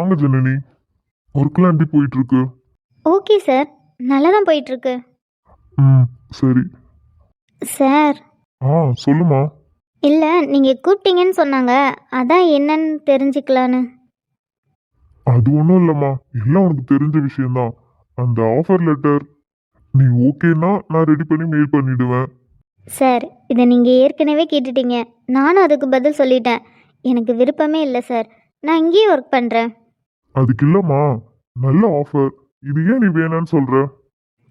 வாங்க ஜனனி. ஒர்க்லாம் எப்படி போயிட்டு இருக்கு? ஓகே சார், நல்லா தான் போயிட்டுருக்கு. ம், சரி. சார், சொல்லுமா. இல்லை நீங்கள் கூப்பிட்டீங்கன்னு சொன்னாங்க, அதான் என்னன்னு தெரிஞ்சுக்கலான்னு. அது ஒன்றும் இல்லைம்மா, எல்லாம் உனக்கு தெரிஞ்ச விஷயம்தான். அந்த ஆஃபர் லெட்டர் நீ ஓகேன்னா நான் ரெடி பண்ணி மெயில் பண்ணிடுவேன். சார், இதை நீங்கள் ஏற்கனவே கேட்டுட்டீங்க. நானும் அதுக்கு பதில் சொல்லிட்டேன். எனக்கு விருப்பமே இல்லை சார். நான் இங்கேயே ஒர்க் பண்ணுறேன். அதுக்கு இல்லைம்மா, நல்ல ஆஃபர். இது ஏன் நீ வேணான்னு சொல்ற?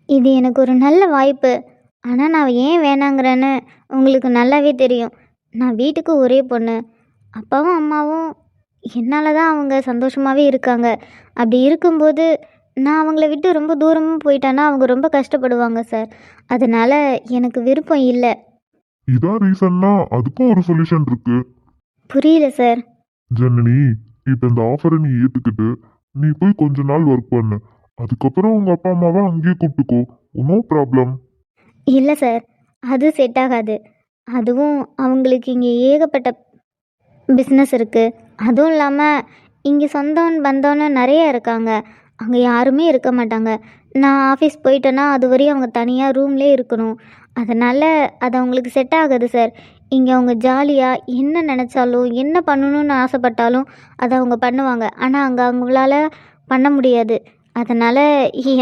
இது எனக்கு ஒரு நல்ல வாய்ப்பு. ஆனால் நான் ஏன் வேணாங்கிறேன்னு உங்களுக்கு நல்லாவே தெரியும். நான் வீட்டுக்கு ஒரே பொண்ணு. அப்பாவும் அம்மாவும் என்னால் தான் அவங்க சந்தோஷமாகவே இருக்காங்க. அப்படி இருக்கும்போது நான் அவங்கள விட்டு ரொம்ப தூரமும் போயிட்டேன்னா அவங்க ரொம்ப கஷ்டப்படுவாங்க சார். அதனால் எனக்கு விருப்பம் இல்லை. இதான் ரீசன்னா அதுக்கும் ஒரு சொல்யூஷன் இருக்கு. புரியல சார். ஜனனி, இப்போ இந்த ஆஃபரை நீ ஏற்றுக்கிட்டு நீ போய் கொஞ்ச நாள் ஒர்க் பண்ணு. அதுக்கப்புறம் உங்கள் அப்பா அம்மாவை அங்கேயே கூப்பிட்டுக்கோ. No problem. இல்லை சார், அது செட் ஆகாது. அதுவும் அவங்களுக்கு இங்கே ஏகப்பட்ட பிஸ்னஸ் இருக்குது. அதுவும் இல்லாமல் இங்கே சொந்தம் பந்தம்னு நிறைய இருக்காங்க. அங்கே யாருமே இருக்க மாட்டாங்க. நான் ஆஃபீஸ் போயிட்டேன்னா அது வரையும் அவங்க தனியாக ரூம்லேயே இருக்கணும். அதனால் அது அவங்களுக்கு செட் ஆகாது சார். இங்கே அவங்க ஜாலியாக என்ன நினச்சாலும் என்ன பண்ணணும்னு ஆசைப்பட்டாலும் அதை அவங்க பண்ணுவாங்க. ஆனால் அங்கே அவங்களால பண்ண முடியாது. அதனால்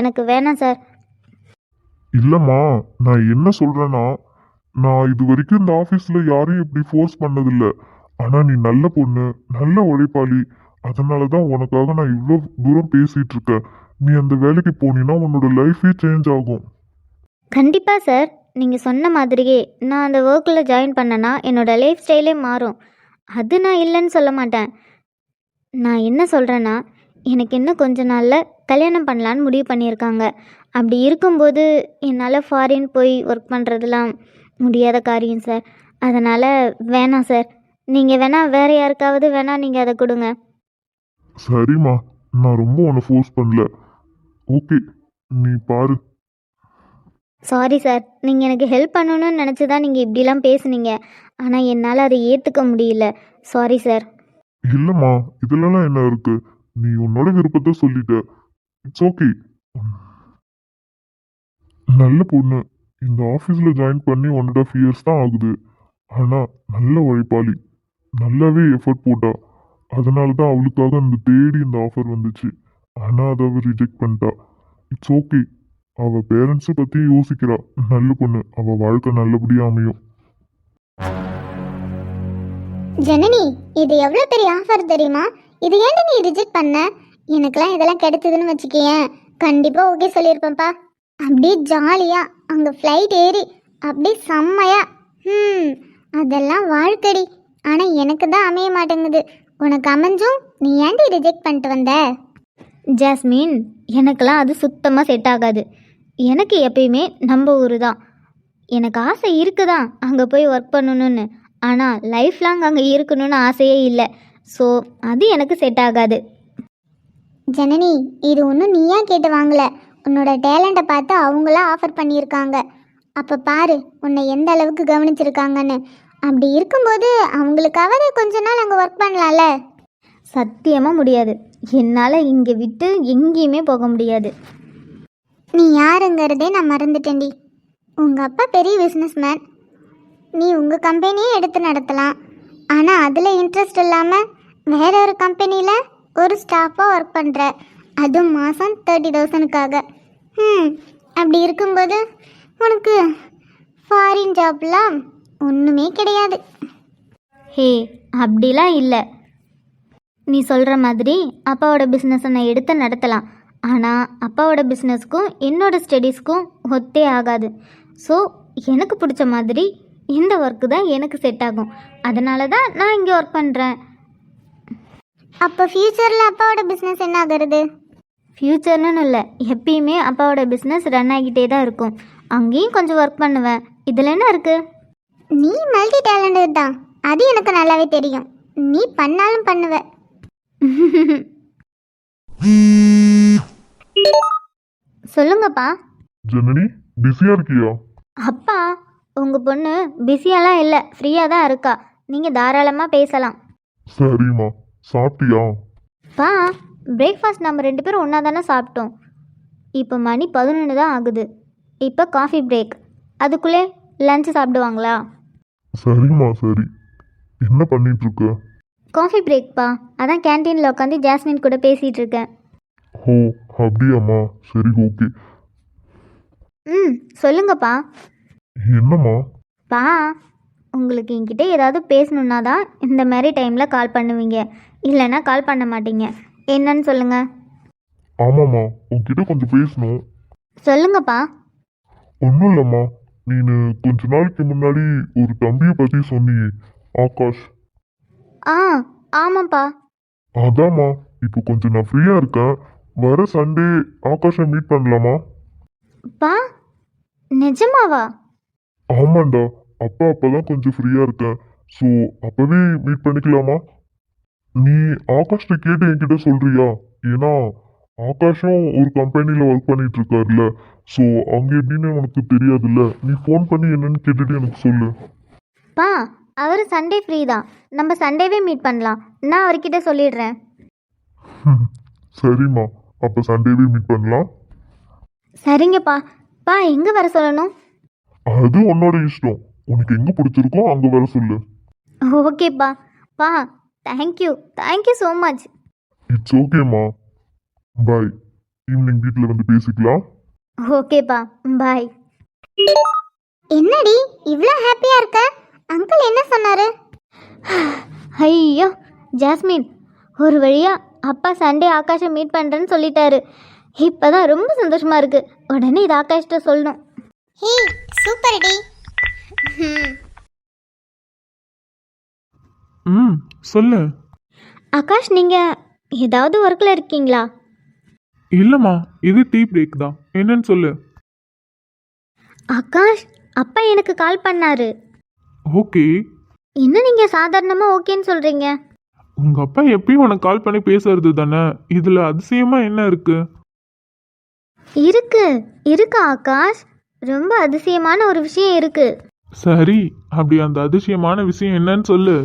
எனக்கு வேணாம் சார். இல்லைம்மா, நான் என்ன சொல்கிறேன்னா, நான் இது வரைக்கும் இந்த ஆஃபீஸில் யாரையும் இப்படி ஃபோர்ஸ் பண்ணதில்லை. ஆனால் நீ நல்ல பொண்ணு, நல்ல உழைப்பாளி. அதனால தான் உனக்காக நான் இவ்வளோ தூரம் பேசிகிட்டு இருக்கேன். நீ அந்த வேலைக்கு போனீன்னா உன்னோட லைஃபே சேஞ்ச் ஆகும். கண்டிப்பாக சார், நீங்கள் சொன்ன மாதிரியே நான் அந்த ஒர்க்கில் ஜாயின் பண்ணேன்னா என்னோடய லைஃப் ஸ்டைலே மாறும். அது நான் இல்லைன்னு சொல்ல மாட்டேன். நான் என்ன சொல்கிறேன்னா, எனக்கு இன்னும் கொஞ்ச நாளில் கல்யாணம் பண்ணலான்னு முடிவு பண்ணியிருக்காங்க. அப்படி இருக்கும்போது என்னால் ஃபாரின் போய் ஒர்க் பண்ணுறதுலாம் முடியாத காரியம் சார். அதனால் வேணாம் சார். நீங்கள் வேணால் வேறு யாருக்காவது வேணால் நீங்கள் அதை கொடுங்க. சரிம்மா, நான் ரொம்ப உன்னை ஃபோர்ஸ் பண்ணல. ஓகே, நீ பாரு. சாரி சார், நீங்கள் எனக்கு ஹெல்ப் பண்ணணும்னு நினச்சி தான் நீங்கள் இப்படிலாம் பேசுனீங்க. ஆனால் என்னால் அதை ஏற்றுக்க முடியல. Sorry sir. இல்லைம்மா, இதுலலாம் என்ன இருக்கு? நீ உன்னோட விருப்பத்தை சொல்லிட்ட. It's okay. நல்ல பொண்ணு. இந்த ஆஃபீஸில் ஜாயின் பண்ணி 1.5 years தான் ஆகுது. ஆனால் நல்ல உழைப்பாளி. நல்லாவே எஃபர்ட் போட்டா. அதனால தான் அவளுக்காக அந்த தேடி இந்த ஆஃபர் வந்துச்சு. ஆனால் அதை அவள் ரிஜெக்ட் பண்ணிட்டா. It's okay. அவள் பேரண்ட்ஸை பற்றியும் யோசிக்கிறா. நல்ல பொண்ணு. அவள் வாழ்க்கை நல்லபடியாக அமையும். ஜனனி, இது எவ்வளோ பெரிய ஆஃபர் தெரியுமா? இது ஏன்டா நீ ரிஜெக்ட் பண்ண? எனக்கெல்லாம் இதெல்லாம் கிடைச்சதுன்னு வச்சுக்கேன், கண்டிப்பாக ஓகே சொல்லியிருப்பேன்ப்பா. அப்படியே ஜாலியாக அங்கே ஃப்ளைட் ஏறி அப்படியே செம்மையா. அதெல்லாம் வாழ்க்கடி. ஆனால் எனக்கு தான் அமைய மாட்டேங்குது. உனக்கு அமைஞ்சும் நீ ஏன்டி ரிஜெக்ட் பண்ணிட்டு வந்த? ஜாஸ்மின், எனக்கெல்லாம் அது சுத்தமாக செட் ஆகாது. எனக்கு எப்பயுமே நம்ம ஊர் தான். எனக்கு ஆசை இருக்குதான் அங்கே போய் ஒர்க் பண்ணணும்னு. ஆனால் லைஃப் லாங் அங்கே இருக்கணும்னு ஆசையே இல்லை. ஸோ அது எனக்கு செட் ஆகாது. ஜனனி, இது ஒன்றும் நீயா கேட்டு வாங்கல. உன்னோட டேலண்ட்டை பார்த்து அவங்களா ஆஃபர் பண்ணியிருக்காங்க. அப்போ பாரு உன்னை எந்த அளவுக்கு கவனிச்சிருக்காங்கன்னு. அப்படி இருக்கும்போது அவங்களுக்காவது கொஞ்ச நாள் அங்கே ஒர்க் பண்ணலாம்ல. சத்தியமாக முடியாது. என்னால் இங்கே விட்டு எங்கேயுமே போக முடியாது. நீ யாருங்கிறதே நான் மறந்துட்டேன்டி. உங்கள் அப்பா பெரிய பிஸ்னஸ்மேன். நீ உங்கள் கம்பெனியே எடுத்து நடத்தலாம். ஆனால் அதில் இன்ட்ரெஸ்ட் இல்லாமல் வேற ஒரு கம்பெனியில் ஒரு ஸ்டாஃபாக ஒர்க் பண்ணுற. அதுவும் மாதம் 30,000க்காக. அப்படி இருக்கும்போது உனக்கு ஃபாரின் ஜாப்லாம் ஒன்றுமே கிடையாது. ஹே, அப்படிலாம் இல்லை. நீ சொல்கிற மாதிரி அப்பாவோட பிஸ்னஸை நான் எடுத்து நடத்தலாம். ஆனால் அப்பாவோட பிஸ்னஸ்க்கும் என்னோடய ஸ்டடீஸ்க்கும் ஒத்தே ஆகாது. ஸோ எனக்கு பிடிச்ச மாதிரி இந்த ஒர்க்கு தான் எனக்கு செட் ஆகும். அதனால தான் நான் இங்கே ஒர்க் பண்ணுறேன். அப்போ ஃப்யூச்சரில் அப்பாவோட பிஸ்னஸ் என்ன ஆகிறது? ஃப்யூச்சர்னு இல்லை, எப்பயுமே அப்பாவோட பிஸ்னஸ் ரன் ஆகிட்டே தான் இருக்கும். அங்கேயும் கொஞ்சம் ஒர்க் பண்ணுவேன். இதில் என்ன இருக்குது? நீ மல்டி டேலண்டட் தான், அது எனக்கு நல்லாவே தெரியும். நீ பண்ணாலும் பண்ணுவ. சொல்லுங்கப்பா. ஜனனி, பிஸியா இருக்கியா? அப்பா, உங்கள் பொண்ணு பிஸியெல்லாம் இல்லை, ஃப்ரீயாக தான் இருக்கா. நீங்கள் தாராளமாக பேசலாம். சரிம்மா, சாப்பிட்டியா? பா, பிரேக்ஃபாஸ்ட் நம்ம 2 பேரும் ஒன்றா தானே சாப்பிட்டோம். இப்போ மணி 11 தான் ஆகுது. இப்போ காஃபி பிரேக். அதுக்குள்ளே லஞ்சு சாப்பிடுவாங்களா? சரிம்மா சரி. என்ன பண்ணிட்டு இருக்க? காஃபி பிரேக்ப்பா. அதான் கேன்டீனில் உட்காந்து ஜாஸ்மின் கூட பேசிகிட்டு இருக்கேன். ஓ அப்படியாம்மா, சரி ஓகே. ம், சொல்லுங்கப்பா. என்னம்மா? பா, உங்களுக்கு என்கிட்ட ஏதாவது பேசணுன்னா தான் இந்த மாதிரி டைமில் கால் பண்ணுவீங்க, இல்லைன்னா கால் பண்ண மாட்டீங்க. என்னன்னு சொல்லுங்கள். ஆமாம்மா, உன்கிட்ட கொஞ்சம் பேசணும். சொல்லுங்கப்பா. ஒன்றும் இல்லைம்மா, நீனு கொஞ்ச நாளைக்கு முன்னாடி ஒரு தம்பியை பற்றி சொன்னியே, ஆகாஷ். ஆ, ஆமாப்பா. அதாம்மா, இப்போ கொஞ்சம் நான் ஃப்ரீயாக இருக்கேன். வர சண்டே ஆகாஷை மீட் பண்ணலாமா? பா, நிஜமாவா? ஆமாண்டா, அப்பதான் கொஞ்சம் ஃப்ரீயாக இருக்கேன். ஸோ அப்போவே மீட் பண்ணிக்கலாமா? நீ ஆகாஷ்ட கேட்டு என்கிட்ட சொல்றியா? ஏன்னா ஆகாஷும் ஒரு கம்பெனியில் ஒர்க் பண்ணிட்டு இருக்காருல்ல. ஸோ அங்கே எப்படின்னு உனக்கு தெரியாதுல்ல. நீ ஃபோன் பண்ணி என்னன்னு கேட்டுட்டு எனக்கு சொல்லு. பா, அவர் சண்டே ஃப்ரீ தான். நம்ம சண்டேவே மீட் பண்ணலாம். நான் அவர்கிட்ட சொல்லிடுறேன். சரிம்மா, அப்போ சண்டேவே மீட் பண்ணலாம். சரிங்கப்பா. பா, எங்கே வர சொல்லணும்? அது உன்னோட இஷ்டம். உனக்கு எங்கே பிடிச்சிருக்கோ அங்கே வர சொல்லு. ஓகேப்பா. பா, தேங்க்யூ ஸோ மச். இட்ஸ் ஓகேம்மா. பாய். ஈவினிங் வீட்டில் வந்து பேசிக்கலாம். ஓகேப்பா, பாய். என்னடி இவ்வளோ ஹாப்பியாக இருக்க? அங்கிள் என்ன சொன்னாரு? ஐயோ ஜாஸ்மின், ஒரு வழியா அப்பா சண்டே ஆகாஷை மீட் பண்ணுறேன்னு சொல்லிட்டாரு. இப்போதான் ரொம்ப சந்தோஷமாக இருக்குது. உடனே இது ஆகாஷ்கிட்ட சொல்லணும். ஹே சூப்பர் டி. சொல்லு. ஆகாஷ், நீங்கள் ஏதாவது ஒர்க்கில் இருக்கீங்களா? இல்லைம்மா, இது டீ பிரேக் தான். என்னன்னு சொல்லு. ஆகாஷ், அப்பா எனக்கு கால் பண்ணாரு. ஓகே. என்ன நீங்கள் சாதாரணமாக ஓகேன்னு சொல்கிறீங்க? உங்கள் அப்பா எப்பயும் உனக்கு கால் பண்ணி பேசுறது தானே. இதில் அதிசயமாக என்ன இருக்கு? இருக்கு ஆகாஷ். ரொம்ப அதிசயமான ஒரு விஷயம் இருக்கு. சரி, அப்படி அந்த அதிசயமான விஷயம் என்னன்னு சொல்லு.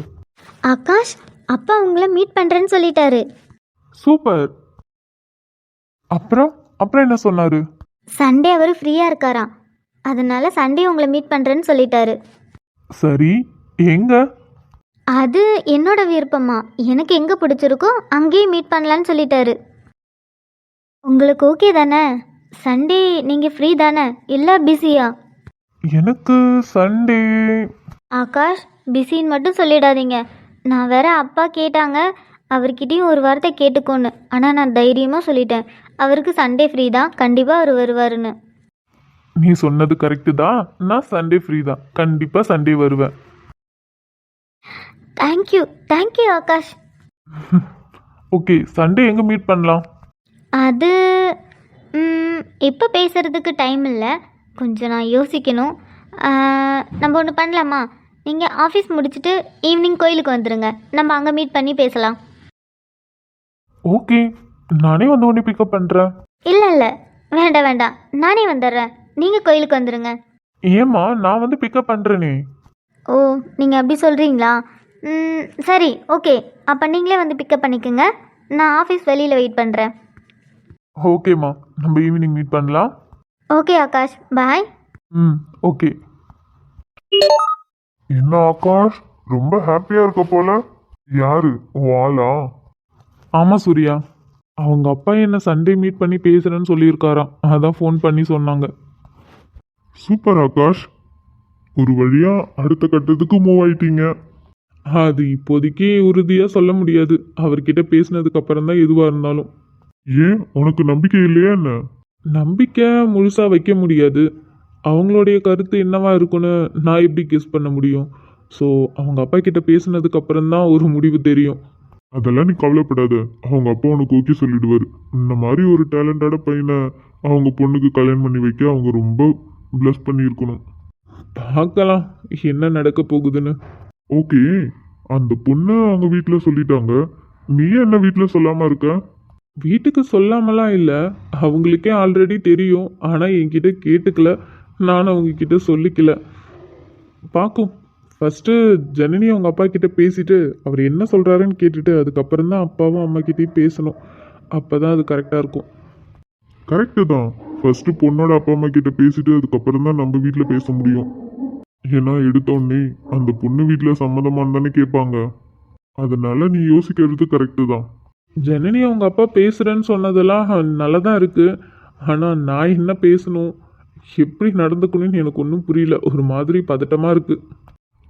ஆகாஷ், அப்பா உங்களை மீட் பண்ணுறேன்னு சொல்லிட்டாரு. சூப்பர். அப்புறம் அப்புறம் என்ன சொன்னாரு? சண்டே அவர் ஃப்ரீயாக இருக்காராம். அதனால சண்டே உங்களை மீட் பண்ணுறேன்னு சொல்லிட்டாரு. சரி, எங்க? அது என்னோட விருப்பமா. எனக்கு எங்கே பிடிச்சிருக்கோ அங்கேயே மீட் பண்ணலான்னு சொல்லிட்டாரு. உங்களுக்கு ஓகே தானே? சண்டே நீங்கள் ஃப்ரீ தானே, இல்லை பிஸியா? எனக்கு சண்டே. ஆகாஷ், பிஸின்னு மட்டும் சொல்லிடாதீங்க. நான் வேற அப்பா கேட்டாங்க, அவர்கிட்டையும் ஒரு வார்த்தை கேட்டுக்கோன்னு. ஆனால் நான் தைரியமாக சொல்லிட்டேன், அவருக்கு சண்டே ஃப்ரீ தான், கண்டிப்பாக அவர் வருவாருன்னு. நீ சொன்னது கரெக்டு தான். நான் சண்டே ஃப்ரீ தான். கண்டிப்பாக சண்டே வருவேன். தேங்க்யூ ஆகாஷ். ஓகே, சண்டே எங்கே மீட் பண்ணலாம்? அது இப்போ பேசுகிறதுக்கு டைம் இல்லை, கொஞ்சம் நான் யோசிக்கணும். நம்ம ஒன்று பண்ணலாமா? நீங்கள் ஆஃபீஸ் முடிச்சுட்டு ஈவினிங் கோயிலுக்கு வந்துடுங்க, நம்ம அங்கே மீட் பண்ணி பேசலாம். ஓகே, நானே வந்து உன்னை பிக்கப் பண்ணுறேன். இல்லை வேண்டாம், நானே வந்துடுறேன். நீங்கள் கோயிலுக்கு வந்துடுங்க. ஏம்மா, நான் வந்து பிக்கப் பண்ணுறேனே. ஓ, நீங்கள் அப்படி சொல்கிறீங்களா? சரி ஓகே, அப்போ நீங்களே வந்து பிக்கப் பண்ணிக்கோங்க. நான் ஆஃபீஸ் வெளியில் வெயிட் பண்ணுறேன். ஓகேம்மா, நம்ம ஈவினிங் மீட் பண்ணலாம். ஓகே ஆகாஷ், பாய். ஓகே. என்ன ஆகாஷ், ரொம்ப ஹாப்பியாக இருக்க போல. யாரு உன் ஆளா? ஆமாம் சூர்யா, அவங்க அப்பா என்ன சண்டே மீட் பண்ணி பேசுகிறேன்னு சொல்லியிருக்காராம். அதான் ஃபோன் பண்ணி சொன்னாங்க. சூப்பர் ஆகாஷ், ஒரு வழியா அடுத்த கட்டத்துக்கு மூவ் ஆயிட்டீங்க. அது இப்போதைக்கு உறுதியாக சொல்ல முடியாது. அவர்கிட்ட பேசினதுக்கு அப்புறம் தான் எதுவாக இருந்தாலும். ஏன், உனக்கு நம்பிக்கை இல்லையா என்ன? நம்பிக்கை முழுசாக வைக்க முடியாது. அவங்களுடைய கருத்து என்னவா இருக்குன்னு நான் எப்படி கெஸ் பண்ண முடியும்? ஸோ அவங்க அப்பா கிட்ட பேசினதுக்கு அப்புறம் தான் ஒரு முடிவு தெரியும். அதெல்லாம் நீ கவலைப்படாத, அவங்க அப்பா உனக்கு ஓகே சொல்லிடுவாரு. இந்த மாதிரி ஒரு டேலண்டான பையனை அவங்க பொண்ணுக்கு கல்யாணம் பண்ணி வைக்க அவங்க ரொம்ப ப்ளஸ் பண்ணியிருக்கணும். பார்க்கலாம் என்ன நடக்க போகுதுன்னு. ஓகே, அந்த பொண்ணு அவங்க வீட்டில் சொல்லிட்டாங்க, நீ என்ன வீட்டில் சொல்லாமல் இருக்க? வீட்டுக்கு சொல்லாமலாம் இல்லை, அவங்களுக்கே ஆல்ரெடி தெரியும். ஆனால் என்கிட்ட கேட்டுக்கல, நானும் அவங்கக்கிட்ட சொல்லிக்கல. பார்க்கும். ஃபஸ்ட்டு ஜனனி அவங்க அப்பா கிட்ட பேசிட்டு அவர் என்ன சொல்கிறாருன்னு கேட்டுட்டு அதுக்கப்புறம் தான் அப்பாவும் அம்மா கிட்டேயும் பேசணும். அப்போ தான் அது கரெக்டாக இருக்கும். கரெக்டு தான். ஃபர்ஸ்ட் பொண்ணோட அப்பா அம்மா கிட்ட பேசிட்டு அதுக்கப்புறம் தான் நம்ம வீட்டில் பேச முடியும். ஏன்னா எடுத்தோடனே அந்த பொண்ணு வீட்டில் சம்மதமானு தானே கேட்பாங்க. அதனால நீ யோசிக்கிறது கரெக்டு தான். ஜனனி அவங்க அப்பா பேசுகிறேன்னு சொன்னதெல்லாம் நல்லா தான் இருக்குது. ஆனால் நான் என்ன பேசணும், எப்படி நடந்துக்கணும்னு எனக்கு ஒன்றும் புரியல. ஒரு மாதிரி பதட்டமாக இருக்குது.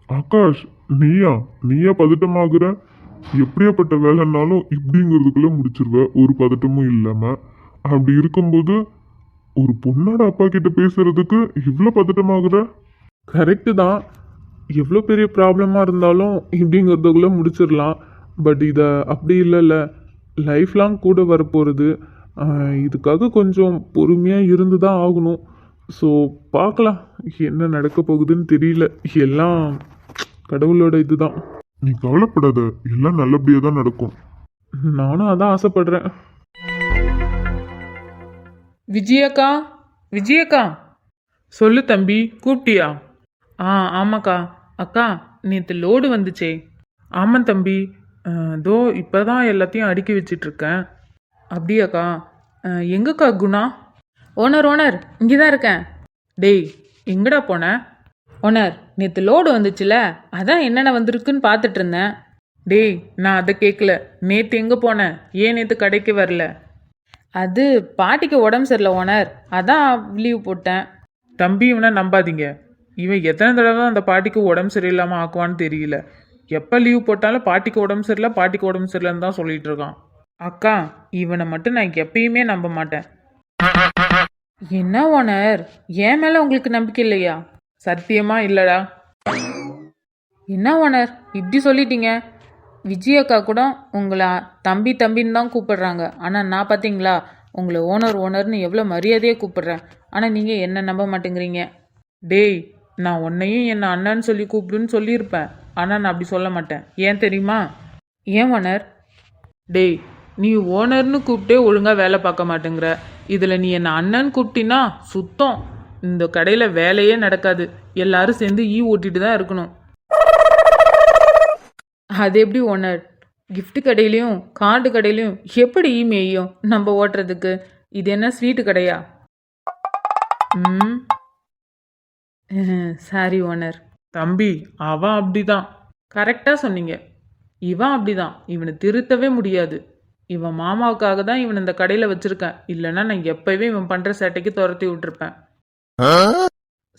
ஆகாஷ், நீயா பதட்டமாகுற? எப்படியாப்பட்ட வேலைன்னாலும் இப்படிங்கிறதுக்குள்ள முடிச்சிருவ, ஒரு பதட்டமும் இல்லாம. அப்படி இருக்கும்போது ஒரு பொண்ணோட அப்பா கிட்ட பேசுறதுக்கு இவ்வளோ பதட்டமாகுற? கரெக்டு தான். எவ்வளோ பெரிய ப்ராப்ளமாக இருந்தாலும் இப்படிங்கிறதுக்குள்ளே முடிச்சிடலாம். பட் இதை அப்படி இல்லைல்ல, லைஃப் லாங் கூட வரப்போகிறது. இதுக்காக கொஞ்சம் பொறுமையாக இருந்து தான் ஆகணும். ஸோ பார்க்கலாம் என்ன நடக்க போகுதுன்னு தெரியல. எல்லாம் கடவுளோட இதுதான். நீ கவலைப்படாத, எல்லாம் நல்லபடியாக தான் நடக்கும். நானும் அதான் ஆசைப்படுறேன். விஜயக்கா, விஜயக்கா, சொல்லு தம்பி, கூப்பிட்டியா? ஆமாக்கா. அக்கா, நேற்று லோடு வந்துச்சே. ஆமாம் தம்பி, தோ இப்போ தான் எல்லாத்தையும் அடுக்கி வச்சிட்ருக்கேன். அப்படியாக்கா? எங்கக்கா குணா? ஓனர் இங்கே தான் இருக்கேன். டேய், எங்கடா போன? ஓனர், நேற்று லோடு வந்துச்சுல, அதான் என்னென்ன வந்திருக்குன்னு பார்த்துட்டு இருந்தேன். டேய், நான் அதை கேட்கல. நேற்று எங்கே போனேன்? ஏன் நேற்று கடைக்கு வரல? அது பாட்டிக்கு உடம்பு சரியில்லை ஓனர், அதான் லீவ் போட்டேன். தம்பி, இவனை நம்பாதீங்க. இவன் எத்தனை தடவை அந்த பாட்டிக்கு உடம்பு சரியில்லாமல் ஆக்குவான்னு தெரியல. எப்போ லீவ் போட்டாலும் பாட்டிக்கு உடம்பு சரியில்லைன்னு தான் சொல்லிட்டு இருக்கான். அக்கா, இவனை மட்டும் நான் எப்பயுமே நம்ப மாட்டேன். என்ன ஓனர், என் மேலே உங்களுக்கு நம்பிக்கை இல்லையா? சத்தியமா இல்லடா. என்ன ஓனர் இப்படி சொல்லிட்டீங்க? விஜயக்கா கூட உங்களை தம்பின்னு தான் கூப்பிடுறாங்க. ஆனால் நான் பார்த்தீங்களா, உங்களை ஓனர்னு எவ்வளோ மரியாதையாக கூப்பிடுறேன். ஆனால் நீங்கள் என்ன நம்ப மாட்டேங்கிறீங்க. டேய், நான் உன்னையும் என்ன அண்ணன்னு சொல்லி கூப்பிடுன்னு சொல்லியிருப்பேன். ஆனால் நான் அப்படி சொல்ல மாட்டேன். ஏன் தெரியுமா? ஏன் ஓனர்? டேய், நீ ஓனர்னு கூப்பிட்டே ஒழுங்காக வேலை பார்க்க மாட்டேங்கிற. இதில் நீ என்ன அண்ணன்னு கூப்பிட்டினா சுத்தம் இந்த கடையில் வேலையே நடக்காது. எல்லாரும் சேர்ந்து ஓட்டிட்டு தான் இருக்கணும். அது எப்படி ஓனர்? gift கடையிலையும் கார்டு கடையிலையும் எப்படி மேயும் நம்ம ஓட்டுறதுக்கு? இது என்ன ஸ்வீட்டு கடையா? Sorry owner. தம்பி, அவன் அப்படிதான். கரெக்டாக சொன்னீங்க. இவன் அப்படிதான். இவனை திருத்தவே முடியாது. இவன் மாமாவுக்காக தான் இவன் இந்த கடையில் வச்சிருக்கேன். இல்லைன்னா நான் எப்பவே இவன் பண்ணுற சேட்டைக்கு துரத்தி விட்டுருப்பேன்.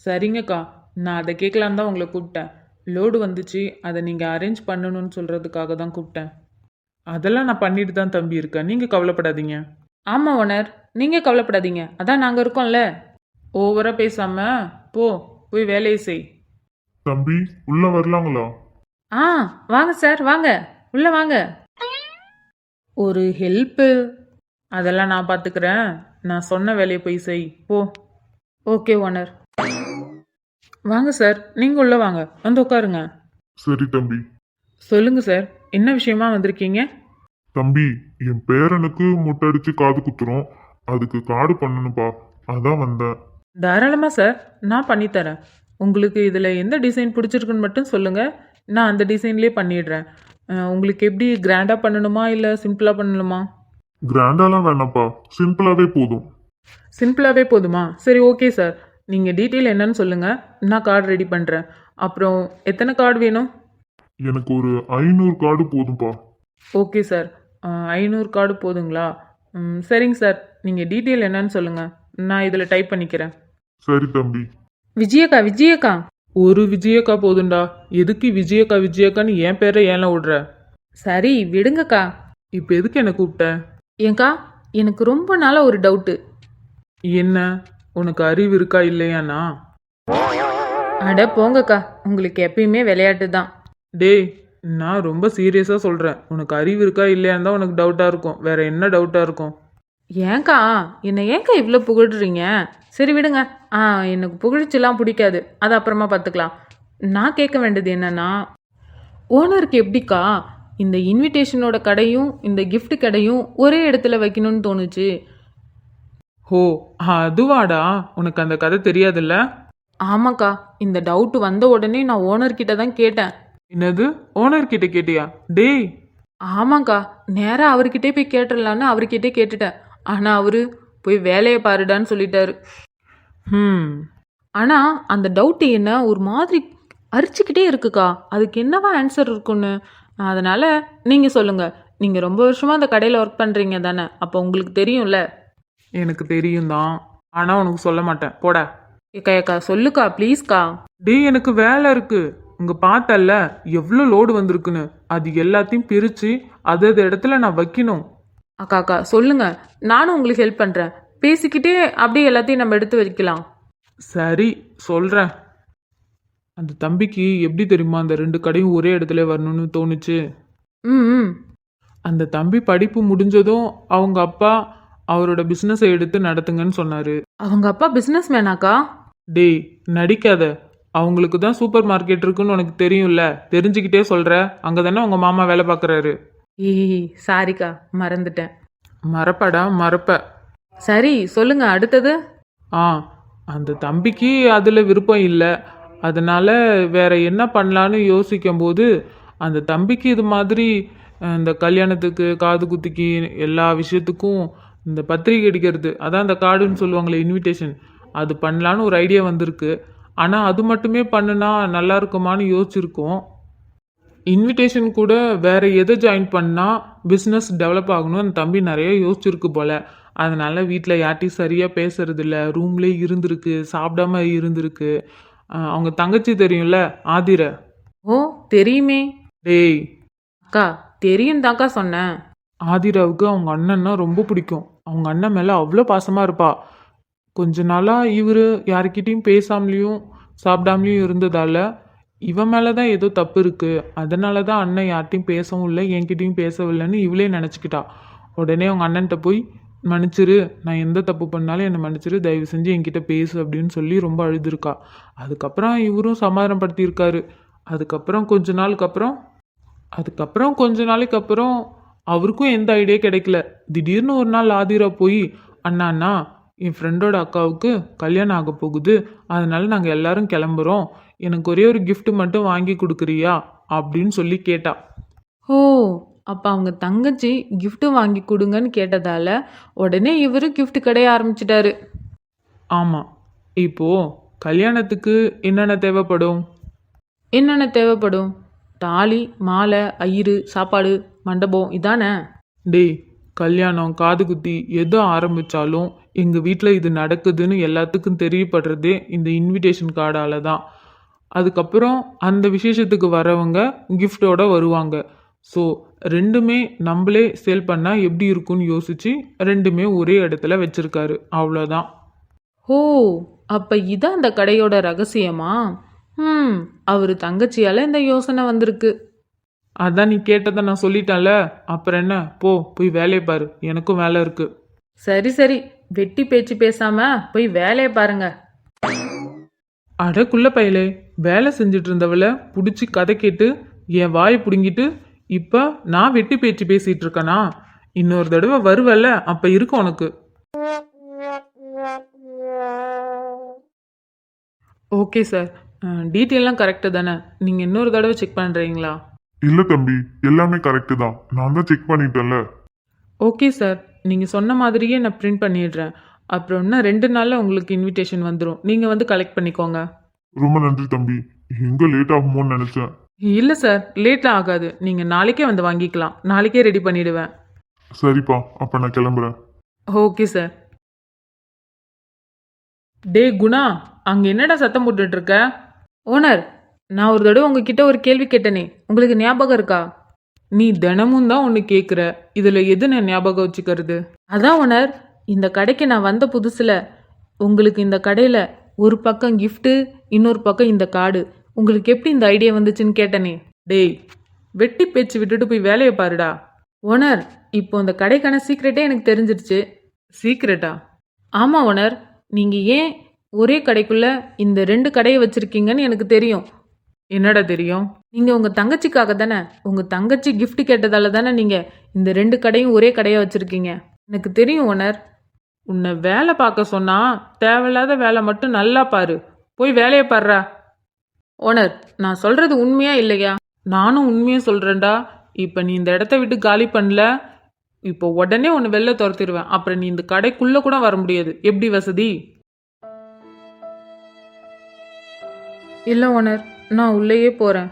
சரிங்கக்கா, நான் அதை கேட்கலான்னு தான் உங்களை கூப்பிட்டேன். லோடு வந்துச்சு, அதை நீங்கள் அரேஞ்ச் பண்ணணும்னு சொல்கிறதுக்காக தான் கூப்பிட்டேன். அதெல்லாம் நான் பண்ணிட்டு தான் தம்பி இருக்கேன். நீங்கள் கவலைப்படாதீங்க. ஆமாம் ஓனர், நீங்கள் கவலைப்படாதீங்க. அதான் நாங்கள் இருக்கோம்ல. ஓவராக பேசாமல் போய் வேலையை செய். தம்பி, உள்ள வரலாங்களா? வாங்க சார், வாங்க உள்ளே வாங்க. ஒரு ஹெல்ப்பு, அதெல்லாம் நான் பார்த்துக்கிறேன். நான் சொன்ன வேலையை போய் செய் போ. Okay owner. வாங்க சார், நீங்கள் உள்ளே வாங்க, வந்து உட்காருங்க. சரி தம்பி. சொல்லுங்க சார், என்ன விஷயமா வந்திருக்கீங்க? தம்பி, என் பேரனுக்கு முட்டை அடிச்சு காது குத்துறோம், அதுக்கு கார்டு பண்ணணும்ப்பா, அதான் வந்தேன். தாராளமாக சார், நான் பண்ணித்தரேன். உங்களுக்கு இதில் எந்த டிசைன் பிடிச்சிருக்குன்னு மட்டும் சொல்லுங்கள், நான் அந்த டிசைன்லேயே பண்ணிடுறேன். உங்களுக்கு எப்படி கிராண்டாக பண்ணணுமா இல்லை சிம்பிளாக பண்ணணுமா? கிராண்டாலாம் வேணாம்ப்பா, சிம்பிளாவே போதும். சிம்பிளாகவே போதுமா? சரி, ஓகே சார். நீங்கள் டீட்டெயில் என்னன்னு சொல்லுங்கள், நான் கார்டு ரெடி பண்ணுறேன். அப்புறம் எத்தனை கார்டு வேணும்? எனக்கு ஒரு 500 கார்டு போதும்ப்பா. ஓகே சார், 500 கார்டு போதுங்களா? சரிங்க சார், நீங்கள் டீட்டெயில் என்னன்னு சொல்லுங்கள், நான் இதில் டைப் பண்ணிக்கிறேன். சரி தம்பி. விஜயக்கா. ஒரு விஜயக்கா போதுண்டா. எதுக்கு விஜயக்கான்னு என் பேரை ஏன்ல விடுற? சரி விடுங்கக்கா. இப்போ எதுக்கு என்னை கூப்பிட்ட? ஏங்கா, எனக்கு ரொம்ப நாளாக ஒரு டவுட்டு. என்ன, உனக்கு அறிவு இருக்கா இல்லையாண்ணா? அட போங்கக்கா, உங்களுக்கு எப்பயுமே விளையாட்டு தான். டேய், நான் ரொம்ப சீரியஸாக சொல்கிறேன். உனக்கு அறிவு இருக்கா இல்லையான்னு தான் உனக்கு டவுட்டாக இருக்கும். வேற என்ன டவுட்டாக இருக்கும்? ஏங்கா, என்னை ஏங்கா இவ்வளோ புகழ்றீங்க? சரி விடுங்க. எனக்கு புகழ்ச்சிலாம் பிடிக்காது, அது அப்புறமா பார்த்துக்கலாம். நான் கேட்க வேண்டியது என்னன்னா, ஓனருக்கு எப்படிக்கா இந்த இன்விடேஷனோட கடையும் இந்த gift கடையும் ஒரே இடத்துல வைக்கணும்னு தோணுச்சு? ஓ, அதுவாடா, உனக்கு அந்த கதை தெரியாதுல்ல? ஆமாக்கா, இந்த டவுட் வந்த உடனே நான் ஓனர்கிட்ட தான் கேட்டேன். என்னது, ஓனர்கிட்ட கேட்டியா? டேய், ஆமாக்கா, நேராக அவர்கிட்டே போய் கேட்டுடலான்னு அவர்கிட்டே கேட்டுட்டேன். ஆனால் அவரு போய் வேலையை பாருடான்னு சொல்லிட்டாரு. ஆனால் அந்த டவுட்டு என்ன ஒரு மாதிரி அரிச்சுக்கிட்டே இருக்குக்கா. அதுக்கு என்னவா ஆன்சர் இருக்குன்னு. அதனால் நீங்கள் சொல்லுங்கள். நீங்கள் ரொம்ப வருஷமாக அந்த கடையில் ஒர்க் பண்ணுறீங்க தானே, அப்போ உங்களுக்கு தெரியும்ல. எனக்கு தெரியும் தான், ஆனால் உனக்கு சொல்ல மாட்டேன் போடா. ஏக்கா சொல்லுக்கா ப்ளீஸ்க்கா. எனக்கு வேலை இருக்கு. இங்கே பார்த்தல்ல எவ்வளோ லோடு வந்திருக்குன்னு, அது எல்லாத்தையும் பிரித்து அது இடத்துல நான் வைக்கணும். அக்கா சொல்லுங்க, நானும் உங்களுக்கு ஹெல்ப் பண்ணுறேன். பேசிக்கிட்டே அப்படியே எல்லாத்தையும் நம்ம எடுத்து வைக்கலாம். சரி சொல்கிறேன். அந்த தம்பிக்கு எப்படி தெரியுமா அந்த 2 கடையும் ஒரே இடத்துல வரணும்னு தோணுச்சு. ம் அந்த தம்பி படிப்பு முடிஞ்சதும் அவங்க அப்பா அவரோட பிஸ்னஸை எடுத்து நடத்துங்கன்னு சொன்னார். அவங்க அப்பா பிஸ்னஸ் மேனாக்கா? டேய் நடிக்காத. அவங்களுக்கு தான் சூப்பர் மார்க்கெட் இருக்குன்னு உனக்கு தெரியும்ல, தெரிஞ்சுக்கிட்டே சொல்கிற. அங்கே தானே உங்கள் மாமா வேலை பார்க்குறாரு. சாரிக்கா, மறந்துட்டேன். மறப்படா மறப்ப. சரி சொல்லுங்க அடுத்தது. அந்த தம்பிக்கு அதில் விருப்பம் இல்லை. அதனால வேற என்ன பண்ணலான்னு யோசிக்கும் போது அந்த தம்பிக்கு இது மாதிரி இந்த கல்யாணத்துக்கு காது குத்திக்கு எல்லா விஷயத்துக்கும் இந்த பத்திரிக்கை அடிக்கிறது, அதான் இந்த கார்டுன்னு சொல்லுவாங்களே இன்விடேஷன், அது பண்ணலான்னு ஒரு ஐடியா வந்திருக்கு. ஆனால் அது மட்டுமே பண்ணுனா நல்லா இருக்குமான்னு யோசிச்சிருக்கோம். இன்விடேஷன் கூட வேற எதை ஜாயின் பண்ணால் பிஸ்னஸ் டெவலப் ஆகணும் அந்த தம்பி நிறைய யோசிச்சிருக்கு போல். அதனால் வீட்டில் யார்ட்டையும் சரியாக பேசுறதில்ல, ரூம்லேயே இருந்திருக்கு, சாப்பிடாம இருந்திருக்கு. அவங்க தங்கச்சி தெரியும்ல ஆதிரை. ஓ தெரியுமே. டேய் அக்கா தெரியும் தாக்கா சொன்னேன். ஆதிராவுக்கு அவங்க அண்ணன்னா ரொம்ப பிடிக்கும். அவங்க அண்ணன் மேலே அவ்வளோ பாசமாக இருப்பா. கொஞ்ச நாளாக இவர் யார்கிட்டையும் பேசாமலேயும் சாப்பிடாமலேயும் இருந்ததால் இவன் மேலே தான் ஏதோ தப்பு இருக்குது. அதனால தான் அண்ணன் யார்கிட்டையும் பேசவும் இல்லை, என்கிட்டையும் பேசவில்லைன்னு இவளே நினச்சிக்கிட்டா. உடனே அவங்க அண்ணன்ட்ட போய் மன்னிச்சிரு, நான் எந்த தப்பு பண்ணாலும் என்னை மன்னிச்சிரு, தயவு செஞ்சு என்கிட்ட பேசு அப்படின்னு சொல்லி ரொம்ப அழுதுருக்கா. அதுக்கப்புறம் இவரும் சமாதானப்படுத்தியிருக்காரு. அதுக்கப்புறம் கொஞ்ச நாளைக்கு அப்புறம் அவருக்கும் எந்த ஐடியா கிடைக்கல. திடீர்னு ஒரு நாள் ஆதிரா போய் அண்ணா என் ஃப்ரெண்டோட அக்காவுக்கு கல்யாணம் ஆக போகுது, அதனால நாங்கள் எல்லாரும் கிளம்புறோம், எனக்கு ஒரே ஒரு gift மட்டும் வாங்கி கொடுக்குறியா அப்படின்னு சொல்லி கேட்டா. ஓ அப்போ அவங்க தங்கச்சி gift வாங்கி கொடுங்கன்னு கேட்டதால உடனே இவர் gift கடைய ஆரம்பிச்சிட்டாரு. ஆமாம். இப்போது கல்யாணத்துக்கு என்னென்ன தேவைப்படும்? தாலி, மாலை, ஐயரு, சாப்பாடு, மண்டபம் இதானே. டேய் கல்யாணம் காது குத்தி எது ஆரம்பித்தாலும் எங்கள் வீட்டில் இது நடக்குதுன்னு எல்லாத்துக்கும் தெரியப்படுறதே இந்த இன்விடேஷன் கார்டால் தான். அதுக்கப்புறம் அந்த விசேஷத்துக்கு வரவங்க கிஃப்டோட வருவாங்க. ஸோ ரெண்டுமே நம்மளே சேல் பண்ணால் எப்படி இருக்கும்னு யோசித்து ரெண்டுமே ஒரே இடத்துல வச்சுருக்காரு, அவ்வளோதான். ஓ அப்போ இதான் அந்த கடையோட ரகசியமா? அவர் தங்கச்சியால் இந்த யோசனை வந்திருக்கு. அதான் நீ கேட்டதை நான் சொல்லிட்டேன்ல, அப்புறம் என்ன, போய் வேலையை பாரு, எனக்கும் வேலை இருக்கு. சரி வெட்டி பேச்சு பேசாம போய் வேலையை பாருங்க. அடக்குள்ள பயலே, வேலை செஞ்சுட்டு இருந்தவளை பிடிச்சி கதை கேட்டு என் வாயை பிடுங்கிட்டு இப்போ நான் வெட்டி பேச்சு பேசிட்டு இருக்கேனா? இன்னொரு தடவை வருவல்ல, அப்போ இருக்கும் உனக்கு. ஓகே சார், டீட்டெயிலாம் கரெக்டு தானே? நீங்கள் இன்னொரு தடவை செக் பண்ணுறீங்களா? இல்லை தம்பி, எல்லாமே கரெக்டு தான், நான் தான் செக் பண்ணிட்டேன்ல. ஓகே சார், நீங்கள் சொன்ன மாதிரியே நான் பிரிண்ட் பண்ணிடுறேன். அப்புறம் இன்னும் 2 நாளில் உங்களுக்கு இன்விடேஷன் வந்துடும், நீங்கள் வந்து கலெக்ட் பண்ணிக்கோங்க. ரொம்ப நன்றி தம்பி, எங்கே லேட் ஆகுமோன்னு நினச்சேன். இல்லை சார், லேட்லாம் ஆகாது, நீங்கள் நாளைக்கே வந்து வாங்கிக்கலாம், நாளைக்கே ரெடி பண்ணிடுவேன். சரிப்பா, அப்போ நான் கிளம்புறேன். Okay sir. டே குணா, அங்கே என்னடா சத்தம் போட்டுட்டு இருக்க? ஓனர், நான் ஒரு தடவை உங்ககிட்ட ஒரு கேள்வி கேட்டேனே, உங்களுக்கு ஞாபகம் இருக்கா? நீ தினமும் தான் ஒன்று கேட்குற, இதில் எது நான் ஞாபகம் வச்சுக்கிறது? அதான் ஓனர், இந்த கடைக்கு நான் வந்த புதுசில் உங்களுக்கு இந்த கடையில் ஒரு பக்கம் கிஃப்ட்டு, இன்னொரு பக்கம் இந்த கார்டு, உங்களுக்கு எப்படி இந்த ஐடியா வந்துச்சுன்னு கேட்டனே. டேய் வெட்டி பேச்சு விட்டுட்டு போய் வேலையை பாருடா. ஓனர், இப்போ இந்த கடைக்கான சீக்ரெட்டே எனக்கு தெரிஞ்சிருச்சு. சீக்ரெட்டா? ஆமாம் ஓனர், நீங்கள் ஏன் ஒரே கடைக்குள்ளே இந்த 2 கடையை வச்சுருக்கீங்கன்னு எனக்கு தெரியும். என்னடா தெரியும்? நீங்கள் உங்கள் தங்கச்சிக்காக தானே, உங்கள் தங்கச்சி gift கேட்டதால தானே நீங்கள் இந்த 2 கடையும் ஒரே கடையாக வச்சுருக்கீங்க. எனக்கு தெரியும் ஓனர். உன்னை வேலை பார்க்க சொன்னா தேவையில்லாத வேலை மட்டும் நல்லா பாரு, போய் வேலையை பாருடா. ஓனர், நான் சொல்கிறது உண்மையா இல்லையா? நானும் உண்மையாக சொல்கிறேன்டா. இப்போ நீ இந்த இடத்த விட்டு காலி பண்ணல, இப்போ உடனே உன்னை வெளில துரத்திடுவேன். அப்புறம் நீ இந்த கடைக்குள்ளே கூட வர முடியாது. எப்படி வசதி? இல்லை ஓனர், நான் உள்ளேயே போகிறேன்.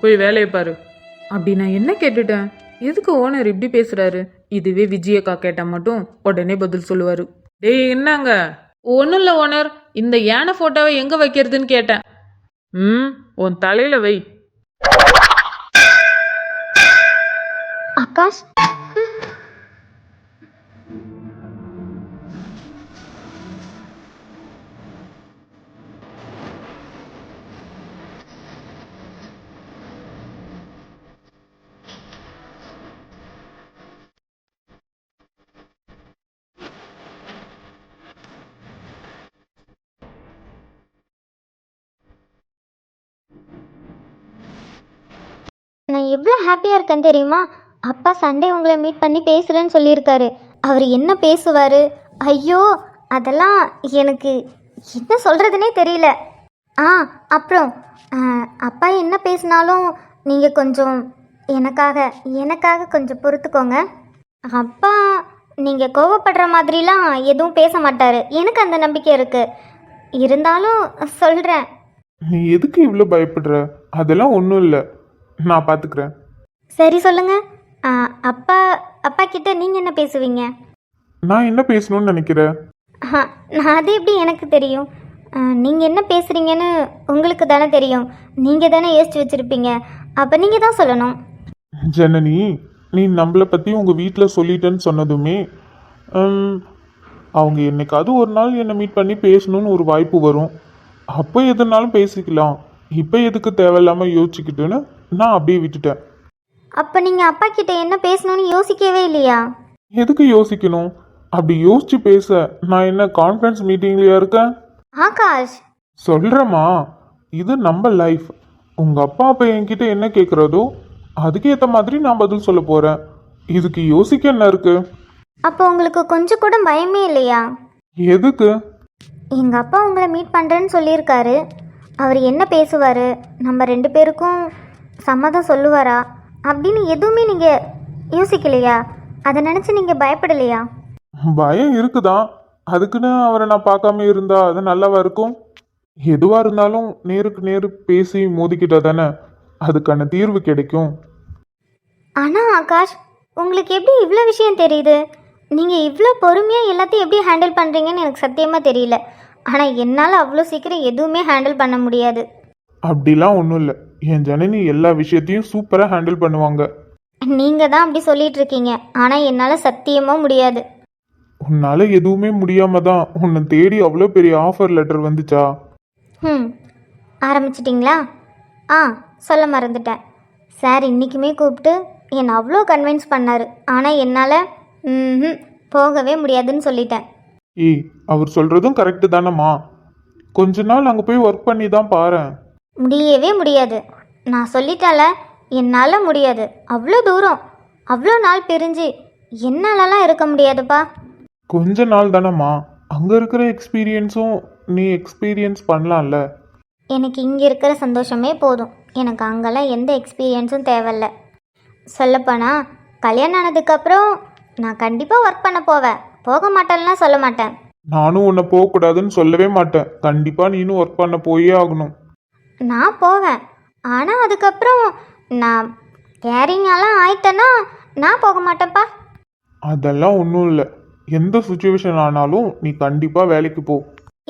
போய் வேலையை பாரு. அப்படி நான் என்ன கேட்டுட்டேன்? எதுக்கு ஓனர் இப்படி பேசுகிறாரு? இதுவே விஜயக்கா கேட்டால் மட்டும் உடனே பதில் சொல்லுவார். டேய் என்னங்க? ஒன்றும் இல்லை ஓனர், இந்த யானை ஃபோட்டோவை எங்கே வைக்கிறதுன்னு கேட்டேன். உன் தலையில் வை. ஆகாஷ், நான் எவ்வளோ ஹாப்பியாக இருக்கேன் தெரியுமா? அப்பா சண்டே உங்களை மீட் பண்ணி பேசுகிறேன்னு சொல்லியிருக்காரு. அவர் என்ன பேசுவார்? ஐயோ, அதெல்லாம் எனக்கு என்ன சொல்கிறதுனே தெரியல. அப்புறம் அப்பா என்ன பேசினாலும் நீங்கள் கொஞ்சம் எனக்காக கொஞ்சம் பொறுத்துக்கோங்க. அப்பா நீங்கள் கோவப்படுற மாதிரிலாம் எதுவும் பேச மாட்டார். எனக்கு அந்த நம்பிக்கை இருக்குது. இருந்தாலும் சொல்கிறேன். நீ எதுக்கு இவ்வளோ பயப்படுற? அதெல்லாம் ஒன்றும் இல்லை, நான் பார்த்துக்கிறேன். சரி சொல்லுங்க. அப்பா கிட்ட நீங்கள் என்ன பேசுவீங்க? நான் என்ன பேசணும்னு நினைக்கிறேன்? நான் அது எப்படி எனக்கு தெரியும்? நீங்கள் என்ன பேசுகிறீங்கன்னு உங்களுக்கு தானே தெரியும். நீங்கள் தானே யோசிச்சு வச்சுருப்பீங்க. அப்போ நீங்கள் தான் சொல்லணும். ஜனனி, நீ நம்மளை பற்றி உங்கள் வீட்டில் சொல்லிட்டேன்னு சொன்னதுமே அவங்க என்னைக்காவது ஒரு நாள் என்னை மீட் பண்ணி பேசணும்னு ஒரு வாய்ப்பு வரும். அப்போ எதுனாலும் பேசிக்கலாம். இப்போ எதுக்கு தேவையில்லாமல் யோசிச்சுக்கிட்டுன்னு நான் அப்படியே விட்டுட்டேன். அப்போ நீங்கள் அப்பா கிட்ட என்ன பேசணும்னு யோசிக்கவே இல்லையா? எதுக்கு யோசிக்கணும்? அப்படி யோசிச்சு பேச நான் என்ன கான்ஃபரன்ஸ் மீட்டிங்லையா இருக்கேன்? ஆகாஷ், சொல்கிறேம்மா, இது நம்ம லைஃப். உங்கள் அப்பா அப்போ என்கிட்ட என்ன கேட்குறதோ அதுக்கேற்ற மாதிரி நான் பதில் சொல்ல போகிறேன். இதுக்கு யோசிக்க என்ன இருக்கு? அப்போ உங்களுக்கு கொஞ்சம் கூட பயமே இல்லையா? எதுக்கு? எங்கள் அப்பா உங்களை மீட் பண்ணுறேன்னு சொல்லியிருக்காரு. அவர் என்ன பேசுவார், நம்ம 2 பேருக்கும் சம்மதம் சொல்லுவாரா அப்படின்னு எதுவுமே நீங்கள் யோசிக்கலையா? அதை நினச்சி நீங்கள் பயப்படலையா? பயம் இருக்குதான். அதுக்குன்னு அவரை நான் பார்க்காம இருந்தா அது நல்லாவா இருக்கும்? எதுவாக இருந்தாலும் நேருக்கு நேரு பேசி மோதிக்கிட்டா தானே அதுக்கான தீர்வு கிடைக்கும். ஆனால் ஆகாஷ், உங்களுக்கு எப்படி இவ்வளோ விஷயம் தெரியுது? நீங்கள் இவ்வளோ பொறுமையாக எல்லாத்தையும் எப்படி ஹேண்டில் பண்ணுறீங்கன்னு எனக்கு சத்தியமாக தெரியல. ஆனால் என்னால் அவ்வளோ சீக்கிரம் எதுவுமே ஹேண்டில் பண்ண முடியாது. அப்படிலாம் ஒன்றும் இல்லை. என் ஜனனி எல்லா விஷயத்தையும் சூப்பராக ஹேண்டில் பண்ணுவாங்க. நீங்கள் தான் அப்படி சொல்லிட்டு இருக்கீங்க. ஆனால் என்னால் சத்தியமாக முடியாது. உன்னால் எதுவுமே முடியாம தான் உன்னை தேடி அவ்வளோ பெரிய ஆஃபர் லெட்டர் வந்துச்சா? ஆரம்பிச்சிட்டிங்களா? சொல்ல மறந்துட்டேன். சார் இன்றைக்குமே கூப்பிட்டு என்னை அவ்வளோ கன்வின்ஸ் பண்ணார். ஆனால் என்னால் போகவே முடியாதுன்னு சொல்லிட்டேன். ஏய், அவர் சொல்கிறதும் கரெக்டு தானம்மா. கொஞ்ச நாள் அங்கே போய் ஒர்க் பண்ணி தான் பாரேன். முடியவே முடியாது. நான் சொல்லிட்டால, என்னால் முடியாது. அவ்வளோ தூரம் அவ்வளோ நாள் பிரிஞ்சு என்னாலலாம் இருக்க முடியாதுப்பா. கொஞ்ச நாள் தானம்மா, அங்கே இருக்கிற எக்ஸ்பீரியன்ஸும் நீ எக்ஸ்பீரியன்ஸ் பண்ணலாம்ல. எனக்கு இங்கே இருக்கிற சந்தோஷமே போதும். எனக்கு அங்கெல்லாம் எந்த எக்ஸ்பீரியன்ஸும் தேவையில்ல. சொல்லப்போனால் கல்யாணம் ஆனதுக்கப்புறம் நான் கண்டிப்பாக ஒர்க் பண்ண போவேன். போக மாட்டேன்னா சொல்ல மாட்டேன். நானும் உன்னை போகக்கூடாதுன்னு சொல்லவே மாட்டேன். கண்டிப்பாக நீனும் ஒர்க் பண்ண போயே ஆகணும். நான் போவேன். ஆனால் அதுக்கப்புறம் நான் கேரிங்கெல்லாம் ஆயிட்டேன்னா நான் போக மாட்டேன்ப்பா. அதெல்லாம் ஒன்றும் இல்லை. எந்த சுச்சுவேஷன் ஆனாலும் நீ கண்டிப்பாக வேலைக்கு போ.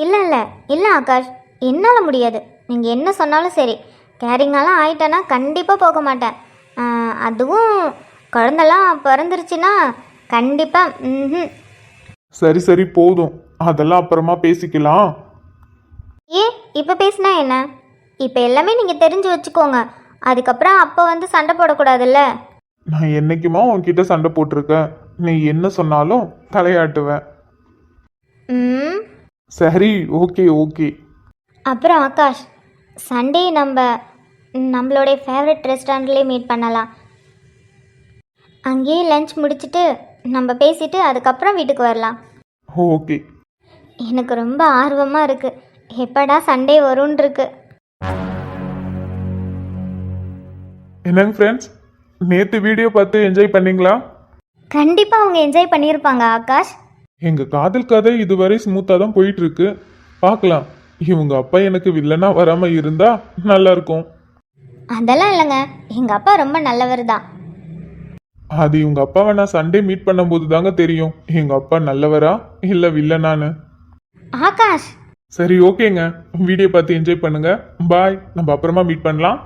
இல்லை ஆகாஷ், என்னால் முடியாது. நீங்கள் என்ன சொன்னாலும் சரி, கேரிங்கெல்லாம் ஆயிட்டேன்னா கண்டிப்பாக போக மாட்டேன். அதுவும் குழந்தெல்லாம் பிறந்துருச்சுன்னா கண்டிப்பாக. சரி சரி போதும், அதெல்லாம் அப்புறமா பேசிக்கலாம். இப்போ பேசினா என்ன? இப்போ எல்லாமே நீங்கள் தெரிஞ்சு வச்சுக்கோங்க. அதுக்கப்புறம் அப்போ வந்து சண்டை போடக்கூடாதுல்ல. நான் என்னைக்குமா உன்கிட்ட சண்டை போட்டிருக்கேன்? நீ என்ன சொன்னாலும் தலையாட்டுவேன். சரி, ஓகே ஓகே. அப்புறம் ஆகாஷ், சண்டே நம்மளுடைய ஃபேவரட் ரெஸ்டாரண்ட்லேயே மீட் பண்ணலாம். அங்கேயே லஞ்ச் முடிச்சுட்டு நம்ம பேசிட்டு அதுக்கப்புறம் வீட்டுக்கு வரலாம். ஓகே. எனக்கு ரொம்ப ஆர்வமாக இருக்குது. எப்படா சண்டே வரும்னு இருக்கு. என்னங்க ஃப்ரெண்ட்ஸ், நேற்று வீடியோ பார்த்து என்ஜாய் பண்ணீங்களா? கண்டிப்பாக அவங்க என்ஜாய் பண்ணியிருப்பாங்க ஆகாஷ். எங்கள் காதல் கதை இதுவரை ஸ்மூத்தாக தான் போயிட்டு இருக்கு. பார்க்கலாம். இவங்க அப்பா எனக்கு வில்லனா வராமல் இருந்தா நல்லா இருக்கும். அதெல்லாம் இல்லைங்க, எங்கள் அப்பா ரொம்ப நல்லவர் தான். அது இவங்க அப்பாவை நான் சண்டே மீட் பண்ணும்போது தாங்க தெரியும் எங்கள் அப்பா நல்லவரா இல்லை வில்லனான்னு. ஆகாஷ், சரி ஓகேங்க, வீடியோ பார்த்து என்ஜாய் பண்ணுங்க. பாய், நம்ம அப்புறமா மீட் பண்ணலாம்.